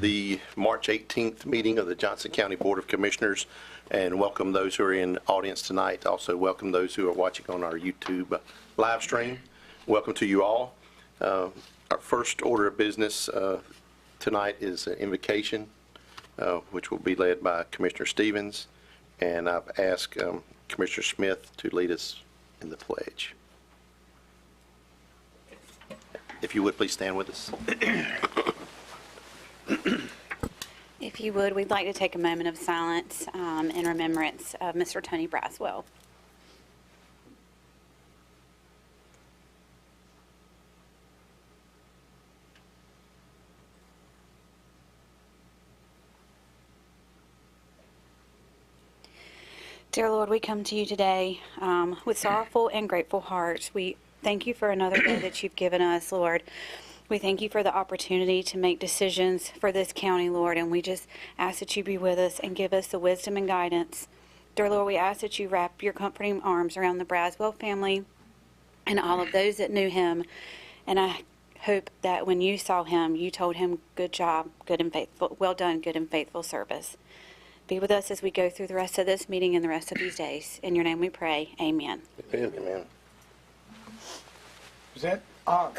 the March 18th meeting of the Johnston County Board of Commissioners, and welcome those who are in the audience tonight. Also welcome those who are watching on our YouTube live stream. Welcome to you all. Our first order of business tonight is an invocation, which will be led by Commissioner Stevens, and I've asked Commissioner Smith to lead us in the pledge. If you would, please stand with us. If you would, we'd like to take a moment of silence in remembrance of Mr. Tony Braswell. Dear Lord, we come to you today with sorrowful and grateful hearts. We thank you for another day that you've given us, Lord. We thank you for the opportunity to make decisions for this county, Lord, and we just ask that you be with us and give us the wisdom and guidance. Dear Lord, we ask that you wrap your comforting arms around the Braswell family and all of those that knew him, and I hope that when you saw him, you told him, good job, good and faithful, well done, good and faithful service. Be with us as we go through the rest of this meeting and the rest of these days. In your name we pray, amen. Amen. Present arms.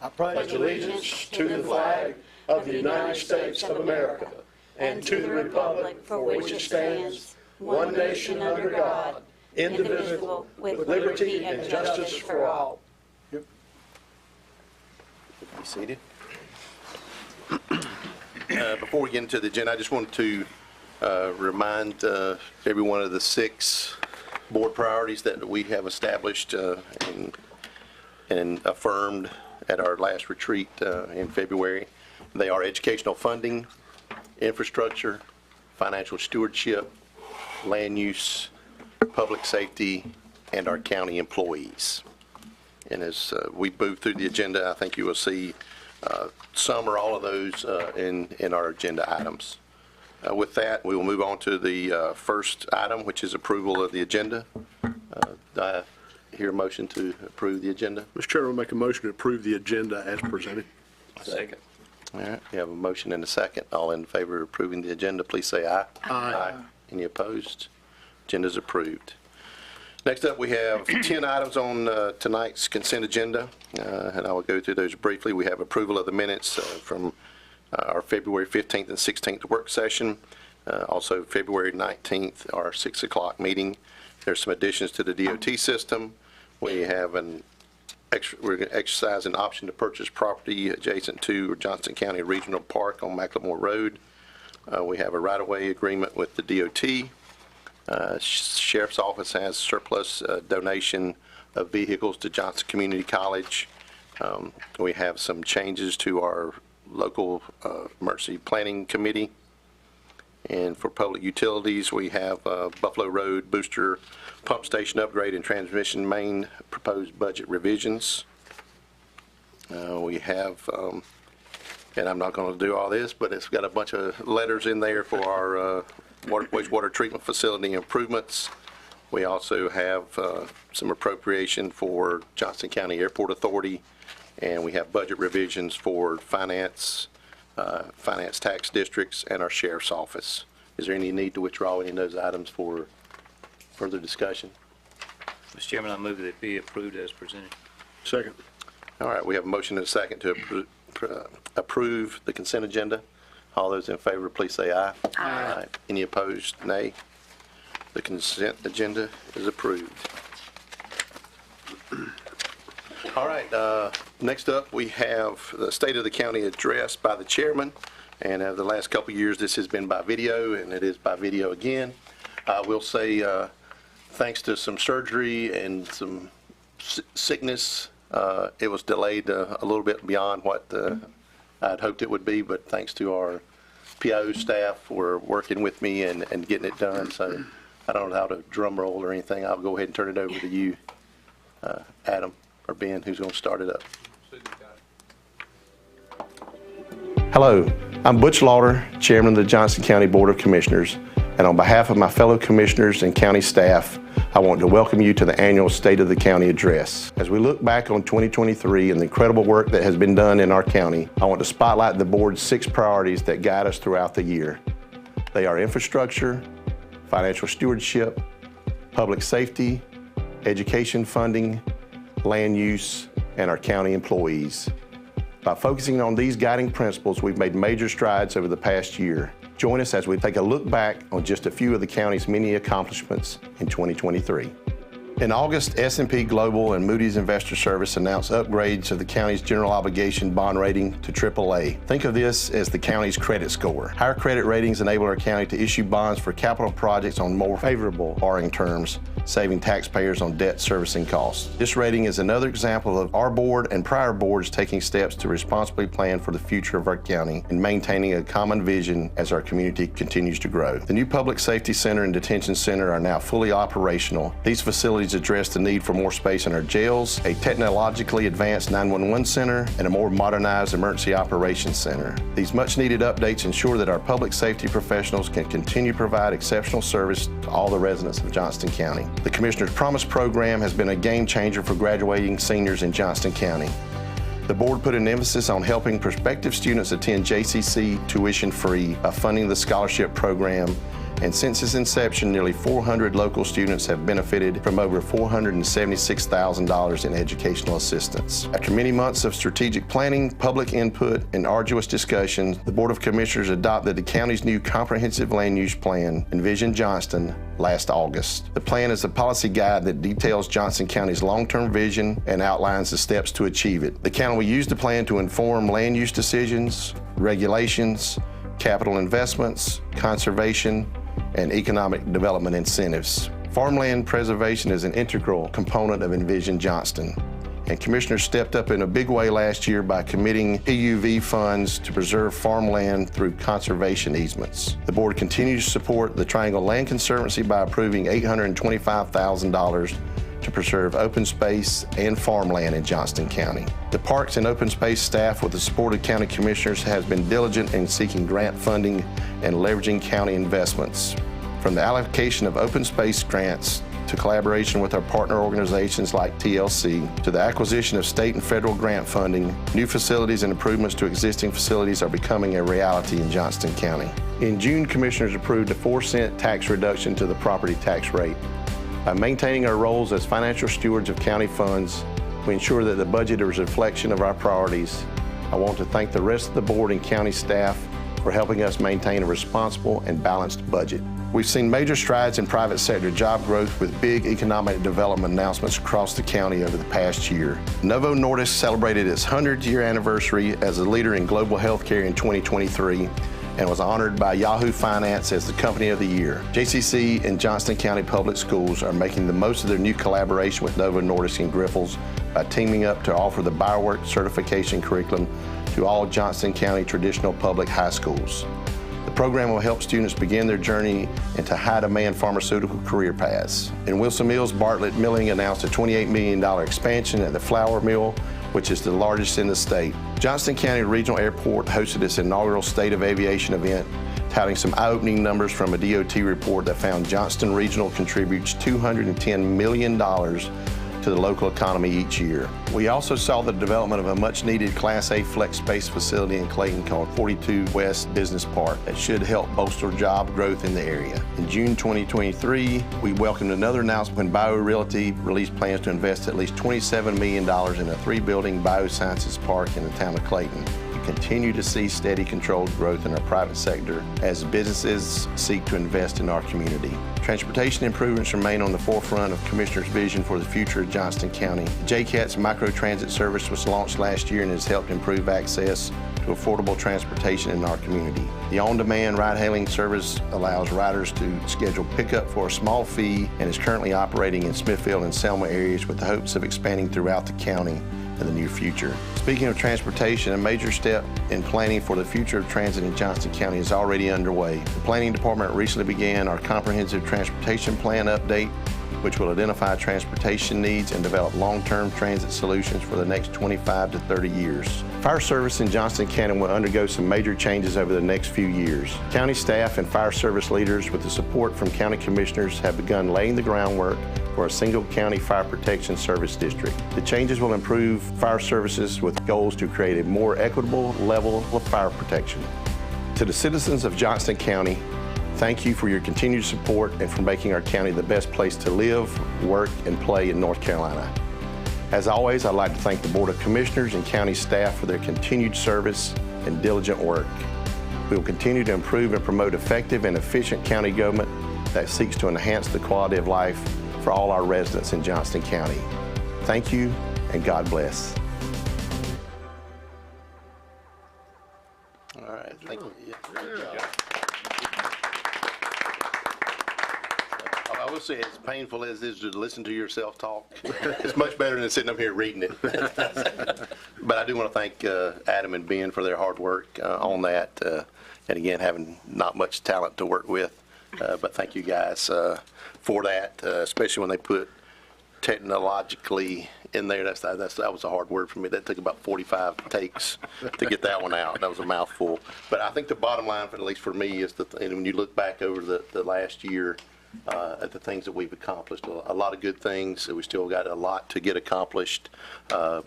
I pledge allegiance to the flag of the United States of America and to the republic for which it stands, one nation under God, indivisible, with liberty and justice for all. Be seated. Before we get into the agenda, I just wanted to remind everyone of the 6 board priorities that we have established and affirmed at our last retreat in February. They are educational funding, infrastructure, financial stewardship, land use, public safety, and our county employees. And as we move through the agenda, I think you will see some or all of those in our agenda items. With that, we will move on to the first item, which is approval of the agenda. Do I hear a motion to approve the agenda? Mr. Chairman, I'll make a motion to approve the agenda as presented. Second. All right, we have a motion and a second. All in favor of approving the agenda, please say aye. Aye. Any opposed? Agenda is approved. Next up, we have 10 items on tonight's consent agenda, and I will go through those briefly. We have approval of the minutes from our February 15th and 16th work session, also February 19th, our 6 o'clock meeting. There's some additions to the DOT system. We have we're going to exercise an option to purchase property adjacent to Johnston County Regional Park on Macklemore Road. We have a right-of-way agreement with the DOT. Sheriff's Office has surplus donation of vehicles to Johnston Community College. We have some changes to our local emergency planning committee. And for public utilities, we have Buffalo Road Booster Pump Station Upgrade and Transmission Main proposed budget revisions. We have, and I'm not going to do all this, but it's got a bunch of letters in there for our wastewater treatment facility improvements. We also have some appropriation for Johnston County Airport Authority, and we have budget revisions for finance tax districts, and our sheriff's office. Is there any need to withdraw any of those items for further discussion? Mr. Chairman, I move that it be approved as presented. Second. All right, we have a motion and a second to approve the consent agenda. All those in favor, please say aye. Aye. Any opposed, nay. The consent agenda is approved. All right, next up we have the State of the County address by the chairman, and the last couple of years this has been by video, and it is by video again. I will say thanks to some surgery and some sickness, it was delayed a little bit beyond what I'd hoped it would be, but thanks to our PIO staff for working with me and getting it done. So I don't know how to drum roll or anything. I'll go ahead and turn it over to you, Adam. Or Ben, who's going to start it up. Hello, I'm Butch Lauder, Chairman of the Johnston County Board of Commissioners, and on behalf of my fellow commissioners and county staff, I want to welcome you to the annual State of the County Address. As we look back on 2023 and the incredible work that has been done in our county, I want to spotlight the board's 6 priorities that guide us throughout the year. They are infrastructure, financial stewardship, public safety, education funding, land use, and our county employees. By focusing on these guiding principles, we've made major strides over the past year. Join us as we take a look back on just a few of the county's many accomplishments in 2023. In August, S&P Global and Moody's Investor Service announced upgrades of the county's general obligation bond rating to AAA. Think of this as the county's credit score. Higher credit ratings enable our county to issue bonds for capital projects on more favorable borrowing terms, saving taxpayers on debt servicing costs. This rating is another example of our board and prior boards taking steps to responsibly plan for the future of our county and maintaining a common vision as our community continues to grow. The new Public Safety Center and Detention Center are now fully operational. These facilities address the need for more space in our jails, a technologically advanced 911 center, and a more modernized emergency operations center. These much-needed updates ensure that our public safety professionals can continue to provide exceptional service to all the residents of Johnston County. The Commissioner's Promise program has been a game changer for graduating seniors in Johnston County. The board put an emphasis on helping prospective students attend JCC tuition-free by funding the scholarship program, and since its inception, nearly 400 local students have benefited from over $476,000 in educational assistance. After many months of strategic planning, public input, and arduous discussions, the Board of Commissioners adopted the county's new comprehensive land use plan, Envision Johnston, last August. The plan is a policy guide that details Johnston County's long-term vision and outlines the steps to achieve it. The county will use the plan to inform land use decisions, regulations, capital investments, conservation, and economic development incentives. Farmland preservation is an integral component of Envision Johnston, and commissioners stepped up in a big way last year by committing PUV funds to preserve farmland through conservation easements. The board continues to support the Triangle Land Conservancy by approving $825,000 to preserve open space and farmland in Johnston County. The Parks and Open Space staff, with the support of county commissioners, has been diligent in seeking grant funding and leveraging county investments. From the allocation of open space grants to collaboration with our partner organizations like TLC, to the acquisition of state and federal grant funding, new facilities and improvements to existing facilities are becoming a reality in Johnston County. In June, commissioners approved a 4-cent tax reduction to the property tax rate. By maintaining our roles as financial stewards of county funds, we ensure that the budget is a reflection of our priorities. I want to thank the rest of the board and county staff for helping us maintain a responsible and balanced budget. We've seen major strides in private sector job growth with big economic development announcements across the county over the past year. Novo Nordisk celebrated its 100th-year anniversary as a leader in global healthcare in 2023 and was honored by Yahoo Finance as the Company of the Year. JCC and Johnston County Public Schools are making the most of their new collaboration with Novo Nordisk and Grifols by teaming up to offer the BioWorks certification curriculum to all Johnston County traditional public high schools. The program will help students begin their journey into high-demand pharmaceutical career paths. In Wilson Mills, Bartlett Milling announced a $28 million expansion at the flour mill, which is the largest in the state. Johnston County Regional Airport hosted its inaugural State of Aviation event, touting some eye-opening numbers from a DOT report that found Johnston Regional contributes $210 million to the local economy each year. We also saw the development of a much-needed Class A flex space facility in Clayton called 42 West Business Park that should help bolster job growth in the area. In June 2023, we welcomed another announcement when Bio Realty released plans to invest at least $27 million in a 3-building biosciences park in the town of Clayton. We continue to see steady, controlled growth in our private sector as businesses seek to invest in our community. Transportation improvements remain on the forefront of Commissioner's vision for the future of Johnston County. The JCATS microtransit service was launched last year and has helped improve access to affordable transportation in our community. The on-demand ride-hailing service allows riders to schedule pickup for a small fee and is currently operating in Smithfield and Selma areas with the hopes of expanding throughout the county in the near future. Speaking of transportation, a major step in planning for the future of transit in Johnston County is already underway. The Planning Department recently began our comprehensive transportation plan update which will identify transportation needs and develop long-term transit solutions for the next 25 to 30 years. Fire service in Johnston County will undergo some major changes over the next few years. County staff and fire service leaders, with the support from county commissioners, have begun laying the groundwork for a single county fire protection service district. The changes will improve fire services with goals to create a more equitable level of fire protection. To the citizens of Johnston County, thank you for your continued support and for making our county the best place to live, work, and play in North Carolina. As always, I'd like to thank the Board of Commissioners and county staff for their continued service and diligent work. We will continue to improve and promote effective and efficient county government that seeks to enhance the quality of life for all our residents in Johnston County. Thank you, and God bless. All right, thank you. Yeah, good job. I will say, as painful as it is to listen to yourself talk, it's much better than sitting up here reading it. But I do want to thank Adam and Ben for their hard work on that. And again, having not much talent to work with. But thank you guys for that, especially when they put technologically in there. That was a hard word for me. That took about 45 takes to get that one out. That was a mouthful. But I think the bottom line, at least for me, is that when you look back over the last year, at the things that we've accomplished, a lot of good things. We still got a lot to get accomplished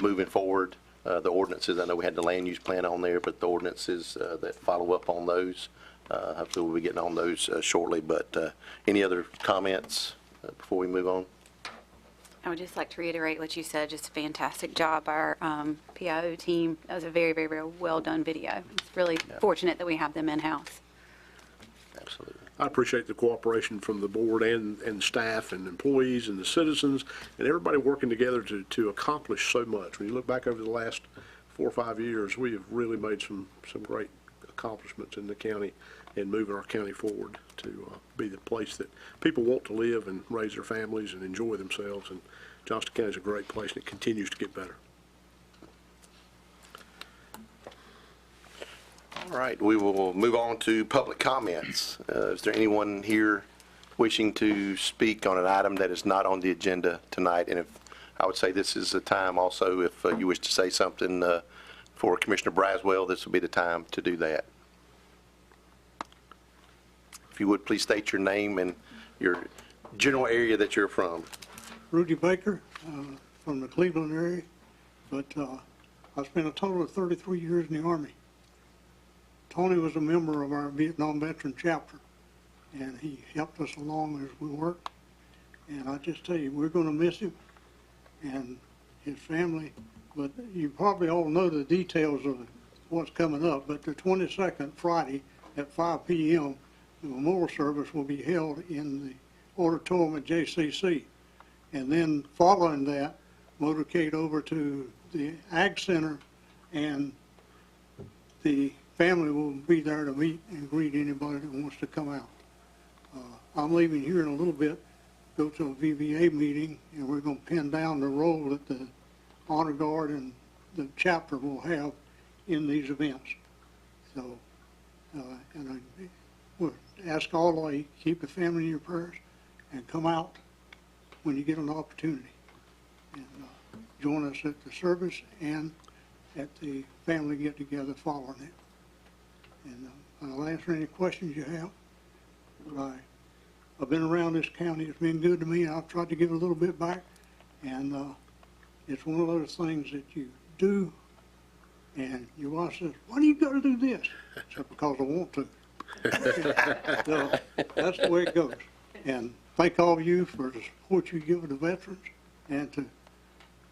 moving forward. The ordinances, I know we had the land use plan on there, but the ordinances that follow up on those, hopefully we'll be getting on those shortly. But any other comments before we move on? I would just like to reiterate what you said, just a fantastic job. Our PIO team, that was a very, very, very well done video. It's really fortunate that we have them in-house. Absolutely. I appreciate the cooperation from the board and staff and employees and the citizens and everybody working together to accomplish so much. When you look back over the last 4 or 5 years, we have really made some great accomplishments in the county and moving our county forward to be the place that people want to live and raise their families and enjoy themselves. And Johnston County is a great place, and it continues to get better. All right, we will move on to public comments. Is there anyone here wishing to speak on an item that is not on the agenda tonight? And if I would say this is the time also, if you wish to say something for Commissioner Braswell, this would be the time to do that. If you would, please state your name and your general area that you're from. Rudy Baker, from the Cleveland area, but I spent a total of 33 years in the Army. Tony was a member of our Vietnam Veteran Chapter, and he helped us along as we worked. And I just tell you, we're going to miss him and his family, but you probably all know the details of what's coming up. But the 22nd, Friday, at 5 p.m., the memorial service will be held in the auditorium at JCC. And then following that, motorcade over to the Ag Center, and the family will be there to meet and greet anybody that wants to come out. I'm leaving here in a little bit, go to a VBA meeting, and we're going to pin down the role that the Honor Guard and the chapter will have in these events. So, and I would ask all of you, keep the family in your prayers and come out when you get an opportunity. And join us at the service and at the family get-together following it. And I'll answer any questions you have. But I've been around this county. It's been good to me. I've tried to give a little bit back. And it's one of those things that you do, and your wife says, why do you got to do this? I said, because I want to. So that's the way it goes. And thank all of you for the support you give the veterans, and to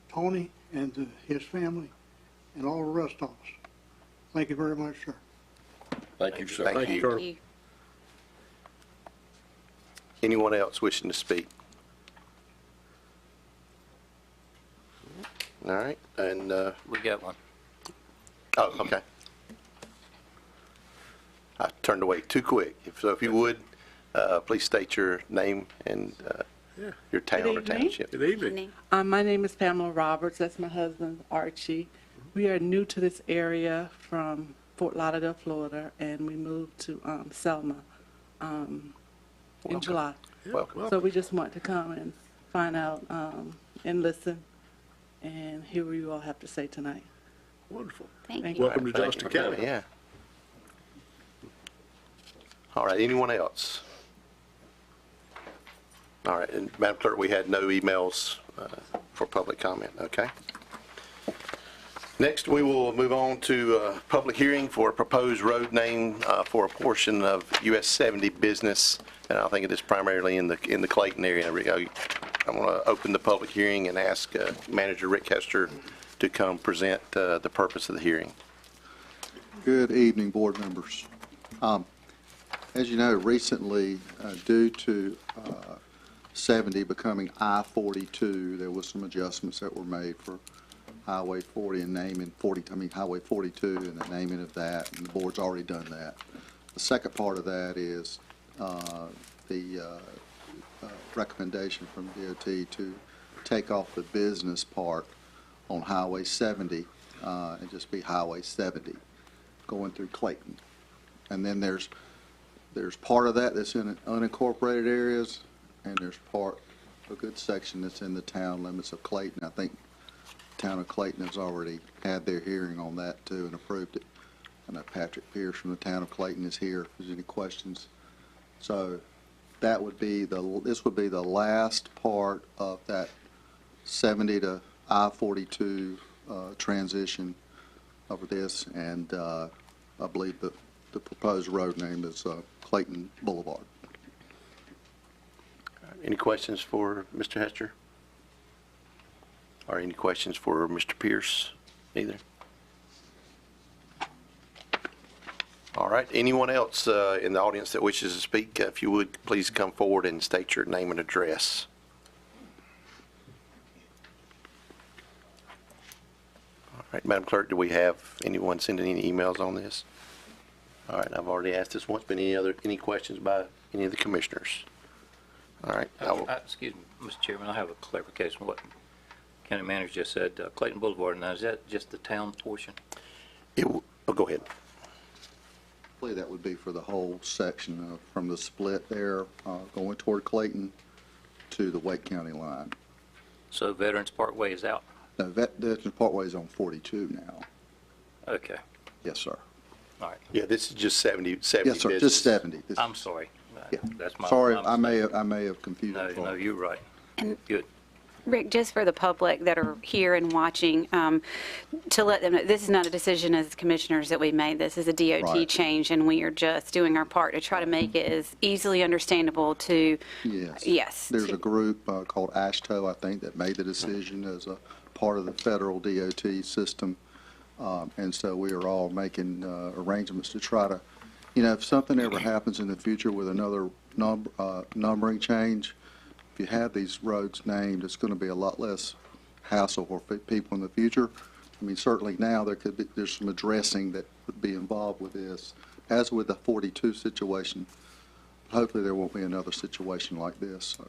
Tony and to his family and all the rest of us. Thank you very much, sir. Thank you, sir. Thank you, sir. Thank you. Anyone else wishing to speak? All right, and, We got one. oh, okay. I turned away too quick. So if you would, please state your name and your town or Good evening. township. Good evening. My name is Pamela Roberts. That's my husband, Archie. We are new to this area from Fort Lauderdale, Florida, and we moved to Selma in July. welcome. So we just want to come and find out and listen and hear what you all have to say tonight. Wonderful. Thank Thank you. Welcome to Thank Johnston you for coming, County. Yeah. All right, anyone else? All right, and Madam Clerk, we had no emails for public comment, okay? Next, we will move on to public hearing for a proposed road name for a portion of US 70 business, and I think it is primarily in the Clayton area. I'm going to open the public hearing and ask Manager Rick Hester to come present the purpose of the hearing. Good evening, board members. As you know, recently, due to 70 becoming I-42, there was some adjustments that were made for Highway 40 and Highway 42 and the naming of that, and the board's already done that. The second part of that is the recommendation from DOT to take off the business part on Highway 70 and just be Highway 70 going through Clayton. And then there's part of that that's in unincorporated areas, and there's a good section that's in the town limits of Clayton. I think the town of Clayton has already had their hearing on that too and approved it. I know Patrick Pierce from the town of Clayton is here if there's any questions. So that would be this would be the last part of that 70 to I-42 transition over this, and I believe that the proposed road name is Clayton Boulevard. Any questions for Mr. Hester? Or any questions for Mr. Pierce either? All right, anyone else in the audience that wishes to speak, if you would, please come forward and state your name and address. All right, Madam Clerk, do we have anyone sending any emails on this? All right, I've already asked this once, but any questions by any of the commissioners? All right. Excuse me, Mr. Chairman, I have a clarification on what County Manager just said. Clayton Boulevard, now is that just the town portion? Go ahead. I believe that would be for the whole section from the split there going toward Clayton to the Wake County line. So Veterans Parkway is out? No, Veterans Parkway is on 42 now. Okay, Yes, sir. all right. Yeah, this is just 70 Yes, sir, business. just 70. I'm sorry. Yeah. That's my. Sorry, my I mistake. may have confused No, it. no, you're right. And- Good. Rick, just for the public that are here and watching, to let them know, this is not a decision as commissioners that we made. This is a DOT Right. change, and we are just doing our part to try to make it as easily understandable to, Yes. yes. There's a group called ASHTO, I think, that made the decision as a part of the federal DOT system. And so we are all making arrangements to try to, if something ever happens in the future with another numbering change, if you have these roads named, it's going to be a lot less hassle for people in the future. I mean, certainly now there's some addressing that would be involved with this, as with the 42 situation. Hopefully there won't be another situation like this. So.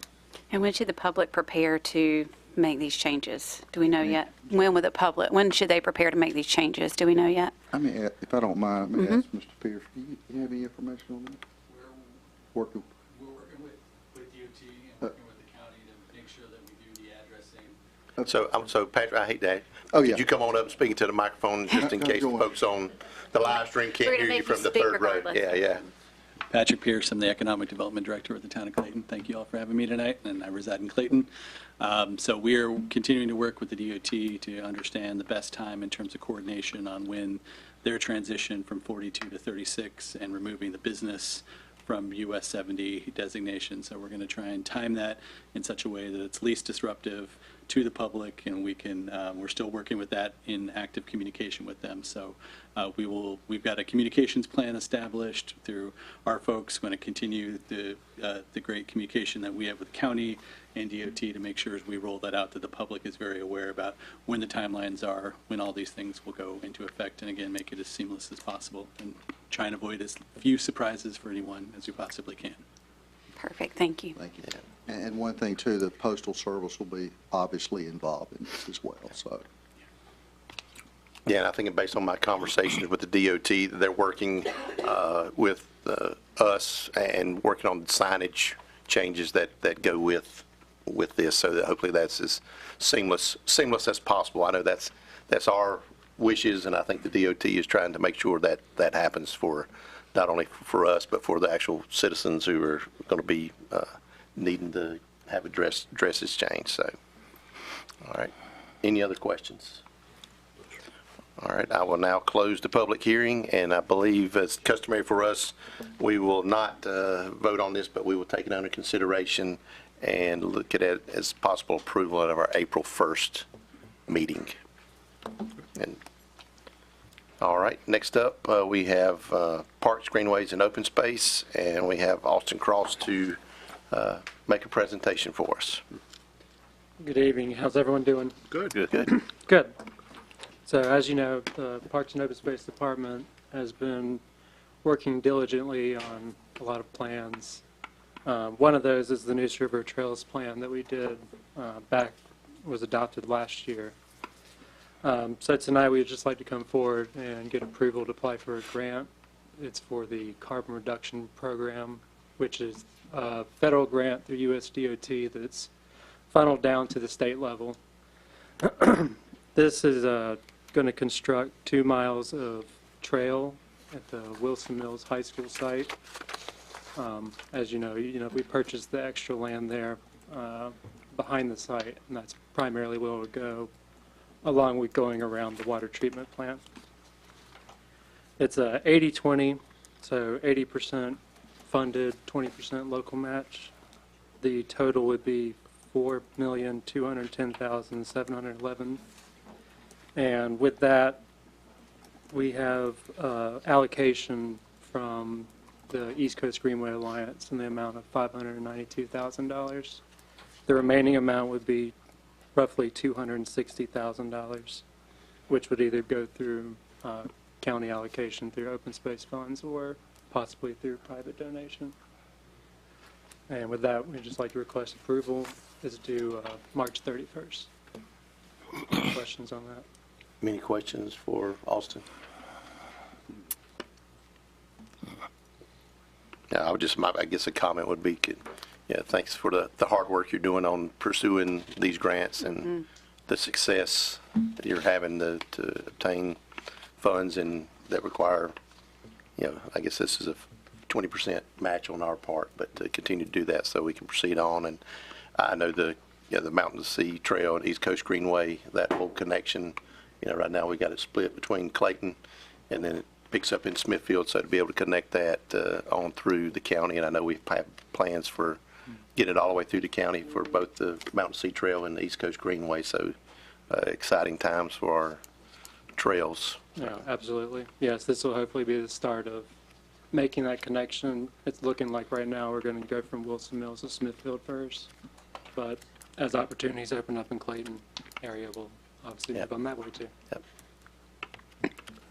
And when should the public prepare to make these changes? Do we know yet? When should they prepare to make these changes? Do we know yet? I mean, if I don't mind, let me ask Mr. Pierce, do you have any information on that? We're working with DOT and working with the county to make sure that we do the addressing. So Patrick, I hate that. Oh, yeah. Could you come on up and speak into the microphone just in Go case on. folks on the live stream We're can't gonna hear you make you from the speak third row? regardless. Yeah. Patrick Pierce, I'm the Economic Development Director with the Town of Clayton. Thank you all for having me tonight, and I reside in Clayton. So we're continuing to work with the DOT to understand the best time in terms of coordination on when their transition from 42 to 36 and removing the business from US 70 designation. So we're going to try and time that in such a way that it's least disruptive to the public, and we're still working with that in active communication with them. So we've got a communications plan established through our folks, going to continue the great communication that we have with the county and DOT to make sure as we roll that out that the public is very aware about when the timelines are, when all these things will go into effect, and again, make it as seamless as possible and try and avoid as few surprises for anyone as we possibly can. Perfect, thank you. Thank you. And one thing, too, the Postal Service will be obviously involved in this as well, so. Yeah, and I think based on my conversations with the DOT, they're working with us and working on the signage changes that go with this, so that hopefully that's as seamless as possible. I know that's our wishes, and I think the DOT is trying to make sure that that happens for not only for us, but for the actual citizens who are going to be needing to have addresses changed. So, all right. Any other questions? All right, I will now close the public hearing, and I believe, as customary for us, we will not vote on this, but we will take it under consideration and look at it as possible approval of our April 1st meeting. And all right, next up, we have Parks, Greenways, and Open Space, and we have Austin Cross to make a presentation for us. Good evening. How's everyone doing? Good. Good. Good. So as you know, the Parks and Open Space Department has been working diligently on a lot of plans. One of those is the Neuse River Trails plan that we did was adopted last year. So tonight we'd just like to come forward and get approval to apply for a grant. It's for the carbon reduction program, which is a federal grant through US DOT that's funneled down to the state level. This is going to construct 2 miles of trail at the Wilson Mills High School site. As you know, we purchased the extra land there behind the site, and that's primarily where we'll go, along with going around the water treatment plant. It's a 80-20, so 80% funded, 20% local match. The total would be $4,210,711. And with that, we have allocation from the East Coast Greenway Alliance in the amount of $592,000. The remaining amount would be roughly $260,000, which would either go through county allocation through open space funds or possibly through private donation. And with that, we'd just like to request approval. Is due March 31st. Any questions on that? Any questions for Austin? Yeah, I guess a comment would be, thanks for the hard work you're doing on pursuing these grants and the success that you're having to obtain funds and that require, I guess this is a 20% match on our part, but to continue to do that so we can proceed on. And I know the Mountain to Sea Trail and East Coast Greenway, that whole connection, right now we got it split between Clayton and then it picks up in Smithfield, so to be able to connect that on through the county. And I know we've had plans for getting it all the way through the county for both the Mountain to Sea Trail and the East Coast Greenway. So exciting times for our trails. Yeah, absolutely. Yes, this will hopefully be the start of making that connection. It's looking like right now we're going to go from Wilson Mills to Smithfield first, but as opportunities open up in Clayton area, we'll obviously move on that way too. Yep.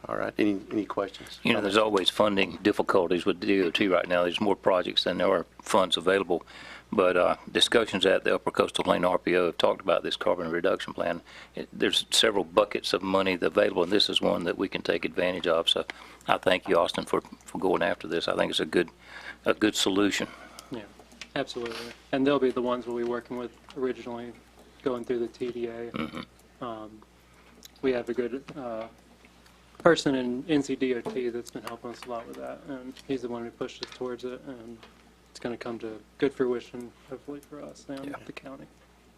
All right. Any questions? There's always funding difficulties with DOT right now. There's more projects than there are funds available. But discussions at the Upper Coastal Plain RPO have talked about this carbon reduction plan. There's several buckets of money available, and this is one that we can take advantage of. So I thank you, Austin, for going after this. I think it's a good solution. Yeah, absolutely. And they'll be the ones we'll be working with originally, going through the TDA. We have a good person in NCDOT that's been helping us a lot with that, and he's the one who pushed us towards it, and it's going to come to good fruition, hopefully, for us and the county.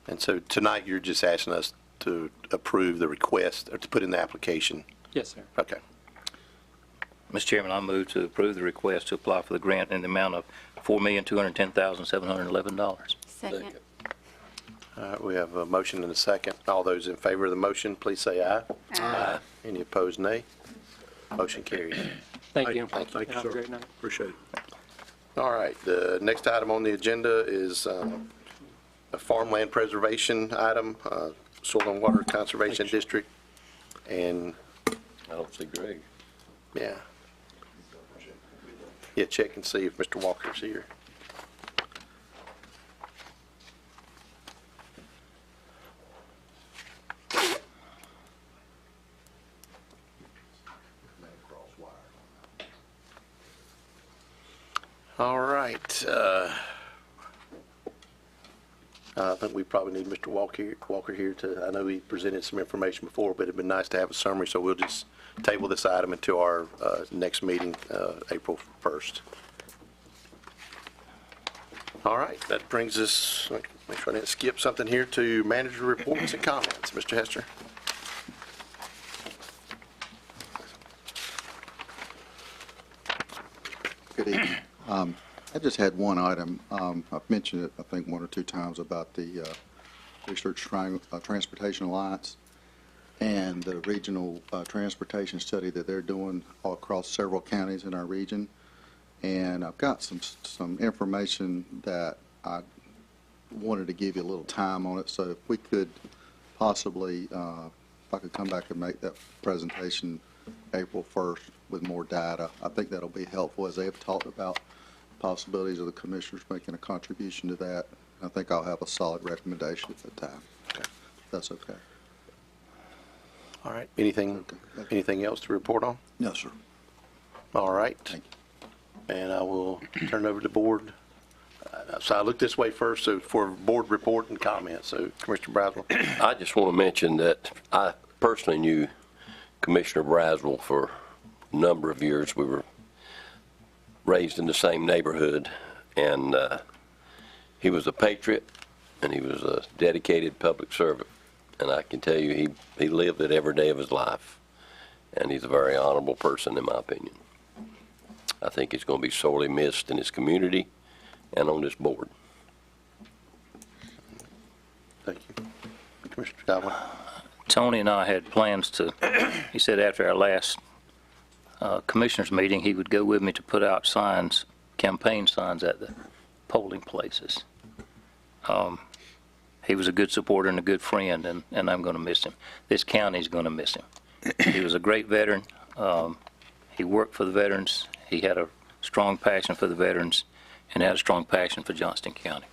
And so tonight you're just asking us to approve the request or to put in the application? Yes, sir. Okay. Mr. Chairman, I move to approve the request to apply for the grant in the amount of $4,210,711. Second. All right, we have a motion and a second. All those in favor of the motion, please say aye. Aye. Any opposed, nay. Motion carries. Thank you. Thank you, Have sir. a great night. Appreciate it. All right, the next item on the agenda is a farmland preservation item, Soil and Water Conservation District. And, I don't see Greg. yeah, check and see if Mr. Walker's here. All right. I think we probably need Mr. Walker here to, I know he presented some information before, but it'd be nice to have a summary, so we'll just table this item until our next meeting, April 1st. All right, that brings us, make sure I didn't skip something here, to manager reports and comments. Mr. Hester? Good evening. I just had one item. I've mentioned it, I think, one or two times about the Research Transportation Alliance and the regional transportation study that they're doing all across several counties in our region. And I've got some information that I wanted to give you a little time on it. So if we could possibly, if I could come back and make that presentation April 1st with more data, I think that'll be helpful, as they have talked about possibilities of the commissioners making a contribution to that. I think I'll have a solid recommendation at that time. Okay. If that's okay. All right. Anything else to report on? No, sir. All right. Thank you. And I will turn it over to the board. So I look this way first, so for board report and comments. So Commissioner Braswell. I just want to mention that I personally knew Commissioner Braswell for a number of years. We were raised in the same neighborhood, and he was a patriot, and he was a dedicated public servant. And I can tell you, he lived it every day of his life, and he's a very honorable person, in my opinion. I think he's going to be sorely missed in his community and on this board. Thank you. Commissioner Godwin. Tony and I had plans to, he said after our last commissioners meeting, he would go with me to put out signs, campaign signs at the polling places. He was a good supporter and a good friend, and I'm going to miss him. This county's going to miss him. He was a great veteran. He worked for the veterans. He had a strong passion for the veterans and had a strong passion for Johnston County.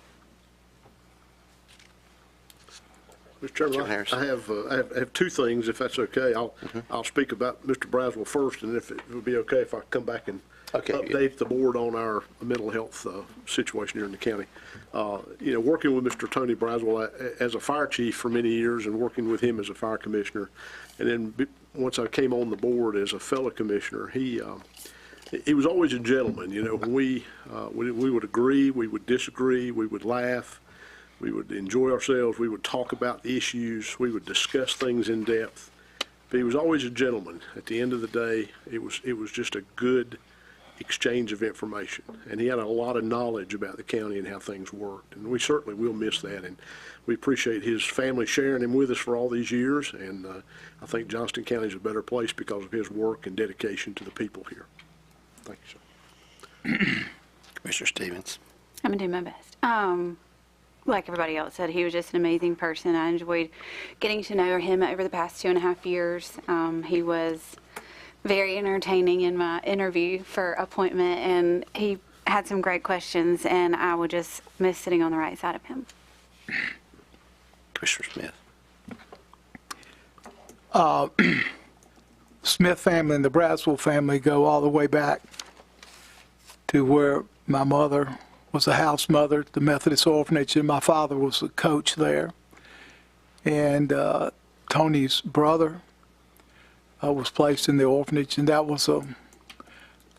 Mr. Chairman, I have two things, if that's okay. I'll speak about Mr. Braswell first, and if it would be okay if I come back and update the board on our mental health situation here in the county. Working with Mr. Tony Braswell as a fire chief for many years and working with him as a fire commissioner, and then once I came on the board as a fellow commissioner, he was always a gentleman. When we would agree, we would disagree, we would laugh, we would enjoy ourselves, we would talk about the issues, we would discuss things in depth. But he was always a gentleman. At the end of the day, it was just a good exchange of information, and he had a lot of knowledge about the county and how things worked, and we certainly will miss that, and we appreciate his family sharing him with us for all these years, and I think Johnston County is a better place because of his work and dedication to the people here. Thank you, sir. Commissioner Stevens. I'm going to do my best. Like everybody else said, he was just an amazing person. I enjoyed getting to know him over the past 2.5 years. He was very entertaining in my interview for appointment, and he had some great questions, and I would just miss sitting on the right side of him. Commissioner Smith. Smith family and the Braswell family go all the way back to where my mother was a house mother at the Methodist orphanage, and my father was a coach there. And Tony's brother was placed in the orphanage, and that was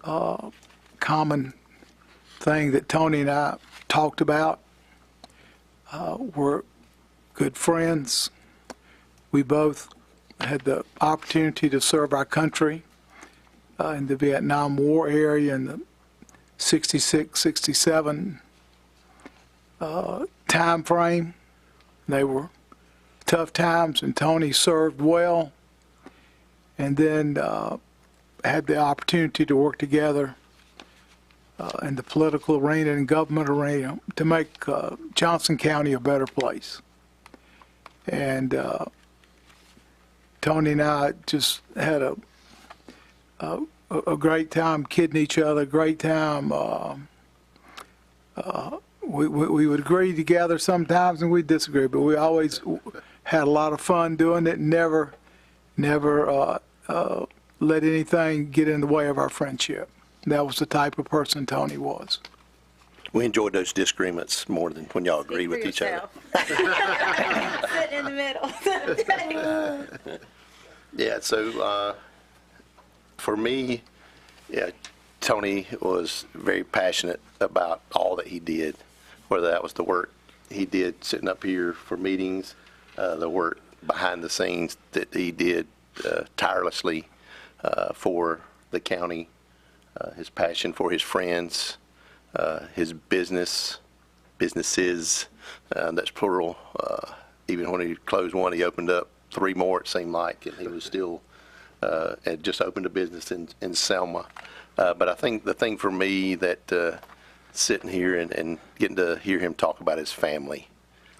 a common thing that Tony and I talked about. We're good friends. We both had the opportunity to serve our country in the Vietnam War area in the 66, 67 time frame. They were tough times, and Tony served well, and then had the opportunity to work together in the political arena and government arena to make Johnston County a better place. And Tony and I just had a great time kidding each other, great time. We would agree together sometimes and we'd disagree, but we always had a lot of fun doing it and never let anything get in the way of our friendship. That was the type of person Tony was. We enjoyed those disagreements more than when y'all agree with each other. Sitting in the middle. Yeah, so for me, yeah, Tony was very passionate about all that he did, whether that was the work he did sitting up here for meetings, the work behind the scenes that he did tirelessly for the county, his passion for his friends, his businesses, that's plural. Even when he closed one, he opened up 3 more, it seemed like, and he was still, had just opened a business in Selma. But I think the thing for me that sitting here and getting to hear him talk about his family,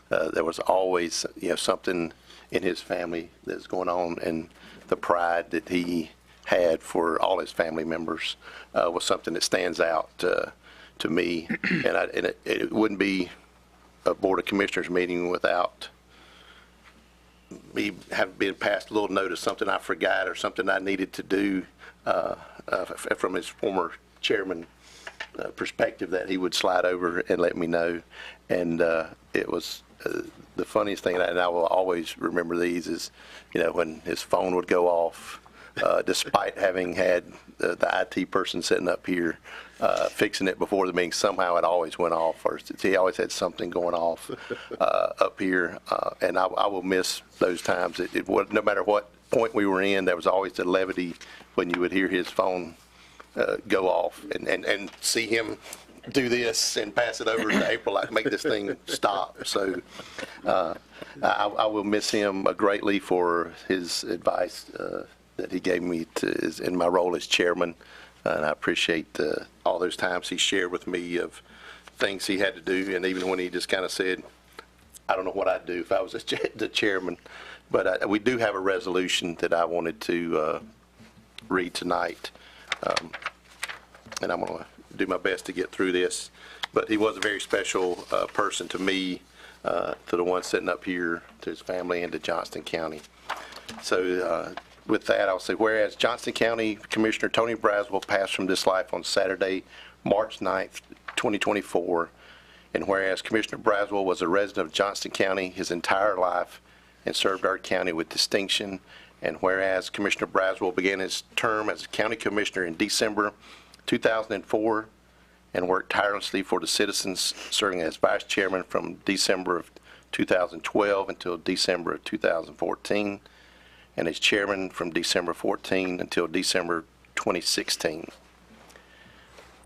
there was always, something in his family that's going on, and the pride that he had for all his family members was something that stands out to me. And it wouldn't be a Board of Commissioners meeting without me having been passed a little note of something I forgot or something I needed to do from his former chairman perspective, that he would slide over and let me know. And it was the funniest thing, and I will always remember these, is when his phone would go off, despite having had the IT person sitting up here fixing it before the meeting. Somehow it always went off first. He always had something going off up here, and I will miss those times. No matter what point we were in, there was always the levity when you would hear his phone go off and see him do this and pass it over to April, like make this thing stop. So I will miss him greatly for his advice that he gave me in my role as chairman. And I appreciate all those times he shared with me of things he had to do, and even when he just kind of said, I don't know what I'd do if I was the chairman. But we do have a resolution that I wanted to read tonight, and I'm going to do my best to get through this. But he was a very special person to me, to the one sitting up here, to his family, and to Johnston County. So with that, I'll say, whereas Johnston County Commissioner Tony Braswell passed from this life on Saturday, March 9th, 2024, and whereas Commissioner Braswell was a resident of Johnston County his entire life and served our county with distinction, and whereas Commissioner Braswell began his term as a county commissioner in December 2004 and worked tirelessly for the citizens, serving as vice chairman from December of 2012 until December of 2014, and as chairman from December 14 until December 2016.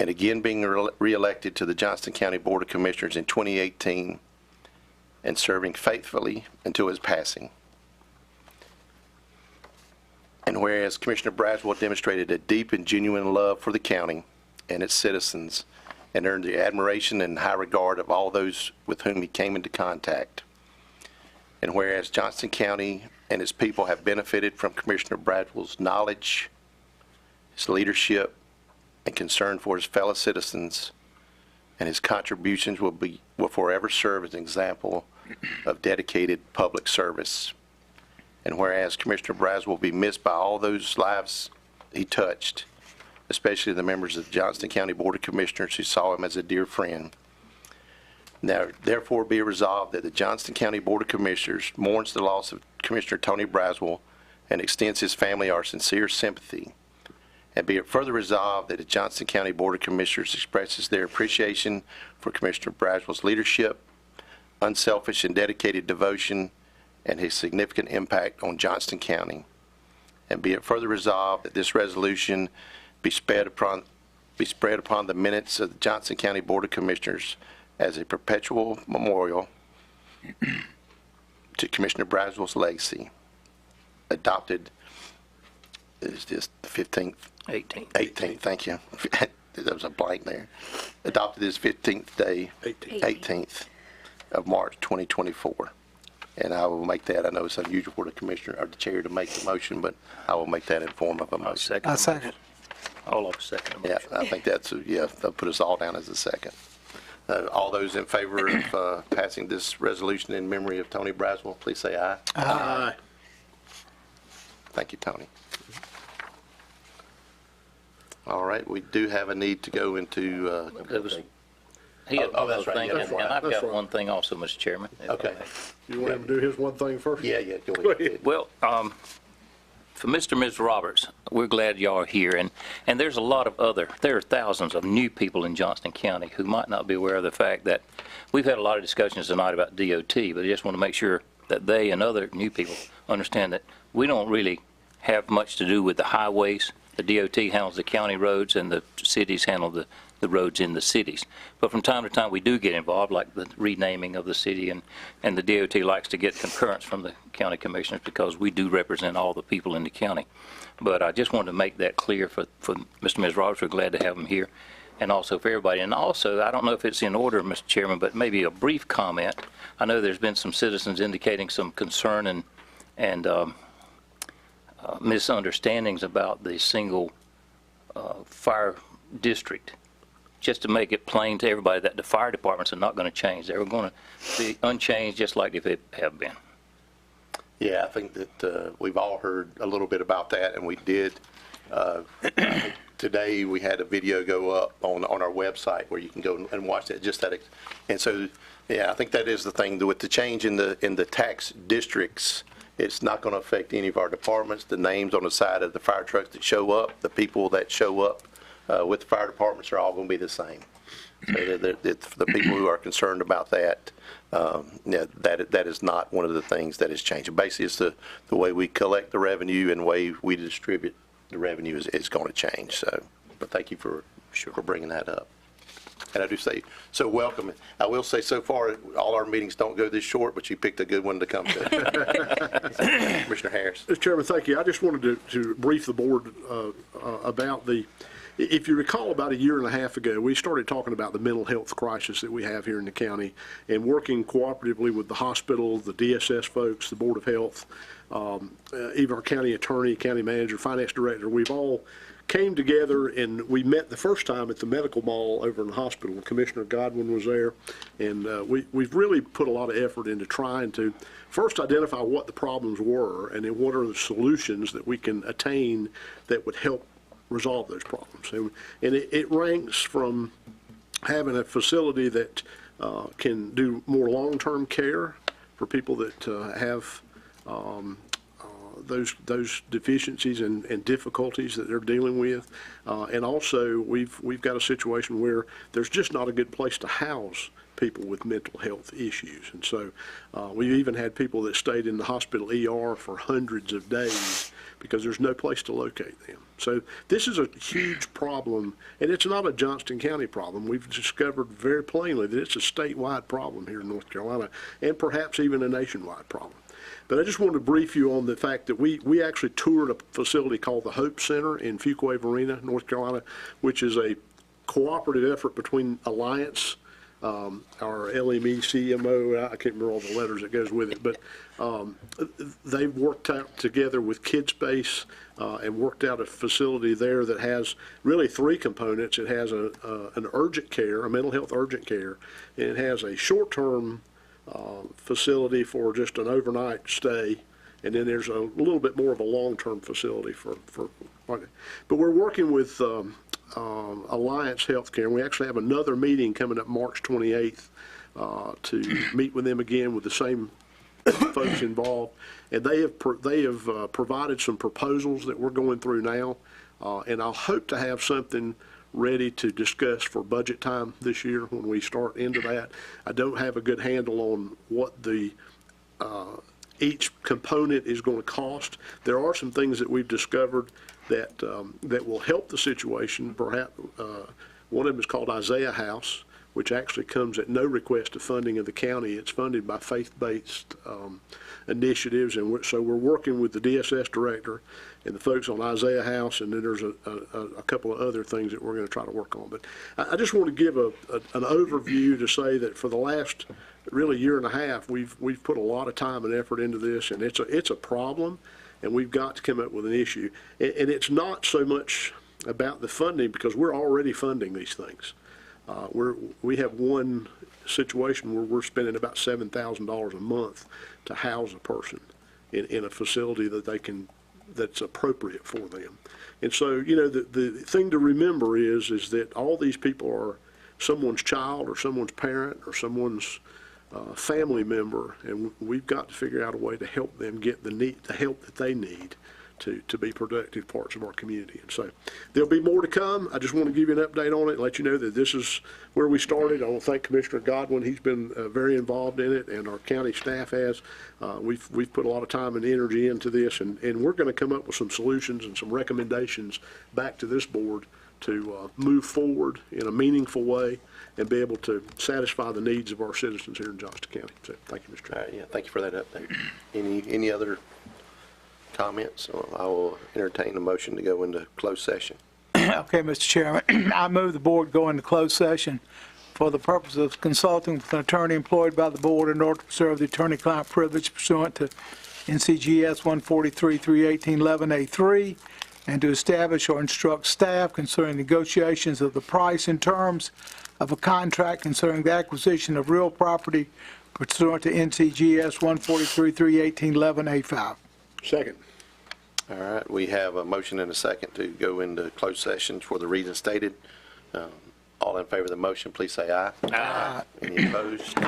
And again being re-elected to the Johnston County Board of Commissioners in 2018 and serving faithfully until his passing. And whereas Commissioner Braswell demonstrated a deep and genuine love for the county and its citizens and earned the admiration and high regard of all those with whom he came into contact. And whereas Johnston County and its people have benefited from Commissioner Braswell's knowledge, his leadership, and concern for his fellow citizens, and his contributions will forever serve as an example of dedicated public service. And whereas Commissioner Braswell will be missed by all those lives he touched, especially the members of the Johnston County Board of Commissioners who saw him as a dear friend. Now, therefore, be it resolved that the Johnston County Board of Commissioners mourns the loss of Commissioner Tony Braswell and extends his family our sincere sympathy. And be it further resolved that the Johnston County Board of Commissioners expresses their appreciation for Commissioner Braswell's leadership, unselfish and dedicated devotion, and his significant impact on Johnston County. And be it further resolved that this resolution be spread upon the minutes of the Johnston County Board of Commissioners as a perpetual memorial to Commissioner Braswell's legacy. Adopted, is this the 15th? 18th, thank you. There was a blank there. Adopted this 15th day, 18th of March 2024. And I will make that, I know it's unusual for the commissioner or the chair to make the motion, but I will make that in form of a motion. I second. All of us second the Yeah, motion. I think that's, they'll put us all down as a second. All those in favor of passing this resolution in memory of Tony Braswell, please say aye. Aye. Thank you, Tony. All right, we do have a need to go into, He had Oh, one that's other right. thing, Yeah, and that's right. I've That's got right. one thing also, Mr. Chairman. if I Okay. may. You want him to do his one thing first? Yeah, go Go ahead. ahead. Well, for Mr. and Ms. Roberts, we're glad y'all are here, and there are thousands of new people in Johnston County who might not be aware of the fact that we've had a lot of discussions tonight about DOT, but I just want to make sure that they and other new people understand that we don't really have much to do with the highways. The DOT handles the county roads, and the cities handle the roads in the cities. But from time to time, we do get involved, like the renaming of the city, and the DOT likes to get concurrence from the county commissioners because we do represent all the people in the county. But I just wanted to make that clear for Mr. and Ms. Roberts. We're glad to have them here, and also for everybody. And also, I don't know if it's in order, Mr. Chairman, but maybe a brief comment. I know there's been some citizens indicating some concern and misunderstandings about the single fire district. Just to make it plain to everybody that the fire departments are not going to change. They're going to be unchanged just like they have been. Yeah, I think that we've all heard a little bit about that, and we did. Today, we had a video go up on our website where you can go and watch that, just that. And so, yeah, I think that is the thing. With the change in the tax districts, it's not going to affect any of our departments. The names on the side of the fire trucks that show up, the people that show up with the fire departments are all going to be the same. So the people who are concerned about that, that is not one of the things that is changing. Basically, it's the way we collect the revenue and the way we distribute the revenue is going to change. So, but thank you for bringing that up. And I do say, so welcome. I will say, so far, all our meetings don't go this short, but you picked a good one to come to. Commissioner Harris. Mr. Chairman, thank you. I just wanted to brief the board about if you recall, about a year and a half ago, we started talking about the mental health crisis that we have here in the county, and working cooperatively with the hospital, the DSS folks, the Board of Health, even our county attorney, county manager, finance director. We've all came together, and we met the first time at the medical mall over in the hospital. Commissioner Godwin was there, and we've really put a lot of effort into trying to first identify what the problems were, and then what are the solutions that we can attain that would help resolve those problems. And it ranks from having a facility that can do more long-term care for people that have those deficiencies and difficulties that they're dealing with, and also we've got a situation where there's just not a good place to house people with mental health issues. And so we've even had people that stayed in the hospital ER for hundreds of days because there's no place to locate them. So this is a huge problem, and it's not a Johnston County problem. We've discovered very plainly that it's a statewide problem here in North Carolina, and perhaps even a nationwide problem. But I just wanted to brief you on the fact that we actually toured a facility called the Hope Center in Fuquay-Varina, North Carolina, which is a cooperative effort between Alliance, our LME, CMO, I can't remember all the letters that goes with it, but they've worked out together with KidSpace and worked out a facility there that has really three components. It has an urgent care, a mental health urgent care, and it has a short-term facility for just an overnight stay, and then there's a little bit more of a long-term facility but we're working with Alliance Healthcare, and we actually have another meeting coming up March 28th to meet with them again with the same folks involved, and they have provided some proposals that we're going through now, and I'll hope to have something ready to discuss for budget time this year when we start into that. I don't have a good handle on what the each component is going to cost. There are some things that we've discovered that that will help the situation. Perhaps one of them is called Isaiah House, which actually comes at no request of funding of the county. It's funded by faith-based initiatives, and so we're working with the DSS director and the folks on Isaiah House, and then there's a couple of other things that we're going to try to work on. But I just want to give an overview to say that for the last really year and a half, we've put a lot of time and effort into this, and it's a problem, and we've got to come up with an issue. And it's not so much about the funding, because we're already funding these things. We have one situation where we're spending about $7,000 a month to house a person in a facility that's appropriate for them. And so, you know, the thing to remember is that all these people someone's child or someone's parent or someone's family member, and we've got to figure out a way to help them get the help that they need to be productive parts of our community. And so there'll be more to come. I just want to give you an update on it and let you know that this is where we started. I want to thank Commissioner Godwin. He's been very involved in it, and our county staff has. We've put a lot of time and energy into this, and we're going to come up with some solutions and some recommendations back to this board to move forward in a meaningful way and be able to satisfy the needs of our citizens here in Johnston County. So thank you, Mr. Chairman. Yeah, thank you for that update. Any other comments? I will entertain a motion to go into closed session. Okay, Mr. Chairman, I move the board go into closed session for the purpose of consulting with an attorney employed by the board in order to preserve the attorney-client privilege pursuant to NCGS 143-318-11A3, and to establish or instruct staff concerning negotiations of the price and terms of a contract concerning the acquisition of real property pursuant to NCGS 143-318-11A5. Second. All right, we have a motion and a second to go into closed session for the reasons stated. All in favor of the motion, please say aye. Aye. Any opposed?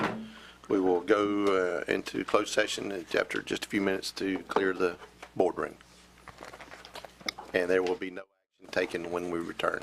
We will go into closed session after just a few minutes to clear the boardroom. And there will be no action taken when we return.